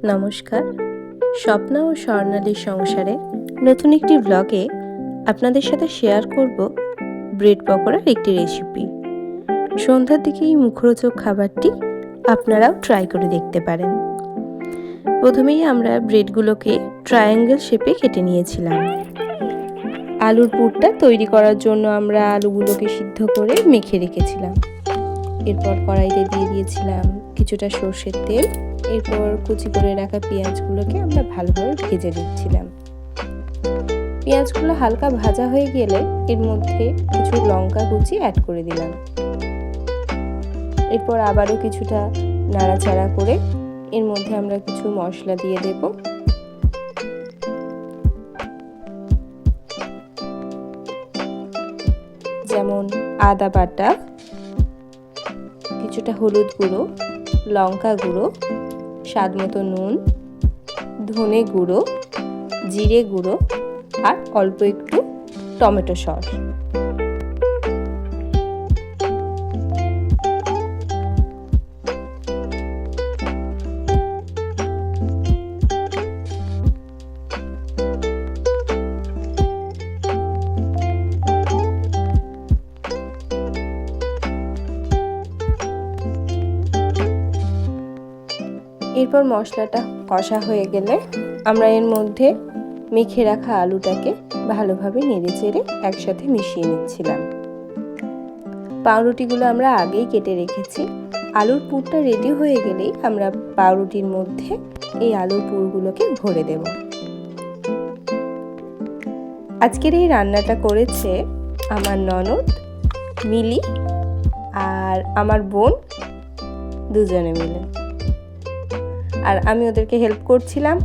নমস্কার, স্বপ্না ও স্বর্ণালীর সংসারে নতুন একটি ব্লগে আপনাদের সাথে শেয়ার করব ব্রেড পকোড়ার একটি রেসিপি। সন্ধ্যার দিকে এই মুখরোচক খাবারটি আপনারাও ট্রাই করে দেখতে পারেন। প্রথমেই আমরা ব্রেডগুলোকে ট্রায়াঙ্গেল শেপে কেটে নিয়েছিলাম। আলুর পুরটা তৈরি করার জন্য আমরা আলুগুলোকে সিদ্ধ করে মেখে রেখেছিলাম। এরপর কড়াইতে দিয়ে দিয়েছিলাম কিছুটা সর্ষের তেল। এরপর কুচি করে রাখা পেঁয়াজগুলোকে আমরা ভালোভাবে ভেজে নিচ্ছিলাম। পেঁয়াজগুলো হালকা ভাজা হয়ে গেলে এর মধ্যে কিছু লঙ্কা কুচি অ্যাড করে দিলাম। এরপর আবারও কিছুটা নাড়াচাড়া করে এর মধ্যে আমরা কিছু মশলা দিয়ে দেব। যেমন আদা বাটা, কিছুটা হলুদ গুঁড়ো, লঙ্কা গুঁড়ো, স্বাদ মতো নুন, ধনে গুঁড়ো, জিরে গুঁড়ো আর অল্প একটু টমেটো সস। এরপর মশলাটা কষা হয়ে গেলে আমরা এর মধ্যে মেখে রাখা আলুটাকে ভালোভাবে নেড়েচেড়ে একসাথে মিশিয়ে নিচ্ছিলাম। পাউরুটিগুলো আমরা আগেই কেটে রেখেছি। আলুর পুরটা রেডি হয়ে গেলেই আমরা পাউরুটির মধ্যে এই আলুর পুরগুলোকে ভরে দেব। আজকের এই রান্নাটা করেছে আমার ননদ মিলি আর আমার বোন, দুজনে মিলে, আর আমি ওদেরকে হেল্প করছিলাম।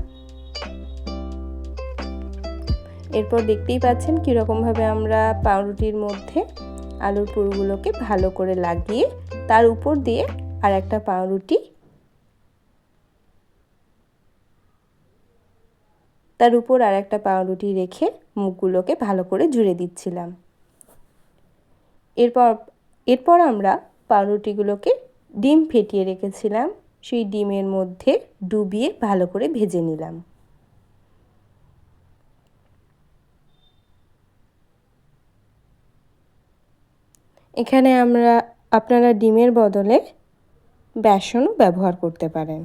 এরপর দেখতেই পাচ্ছেন কীরকমভাবে আমরা পাউরুটির মধ্যে আলুর পুরগুলোকে ভালো করে লাগিয়ে তার উপর দিয়ে আর একটা পাউরুটি রেখে মুখগুলোকে ভালো করে জুড়ে দিচ্ছিলাম। এরপর আমরা পাউরুটিগুলোকে ডিম ফেটিয়ে রেখেছিলাম, সেই ডিমের মধ্যে ডুবিয়ে ভালো করে ভেজে নিলাম। এখানে আপনারা ডিমের বদলে বেসনও ব্যবহার করতে পারেন।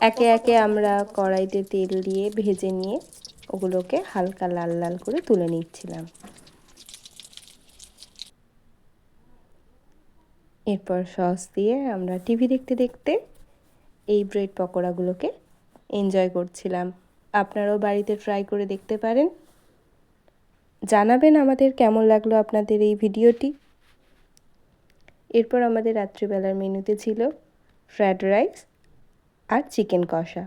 একে একে আমরা কড়াইতে তেল দিয়ে ভেজে নিয়ে ওগুলোকে হালকা লাল লাল করে তুলে নিচ্ছিলাম। এরপর সস দিয়ে আমরা টিভি দেখতে দেখতে এই ব্রেড পকোড়াগুলোকে এনজয় করছিলাম। আপনারাও বাড়িতে ট্রাই করে দেখতে পারেন। জানাবেন আমাদের কেমন লাগলো আপনাদের এই ভিডিওটি। এরপর আমাদের রাত্রিবেলার মেনুতে ছিল ফ্রায়েড রাইস আর চিকেন কষা।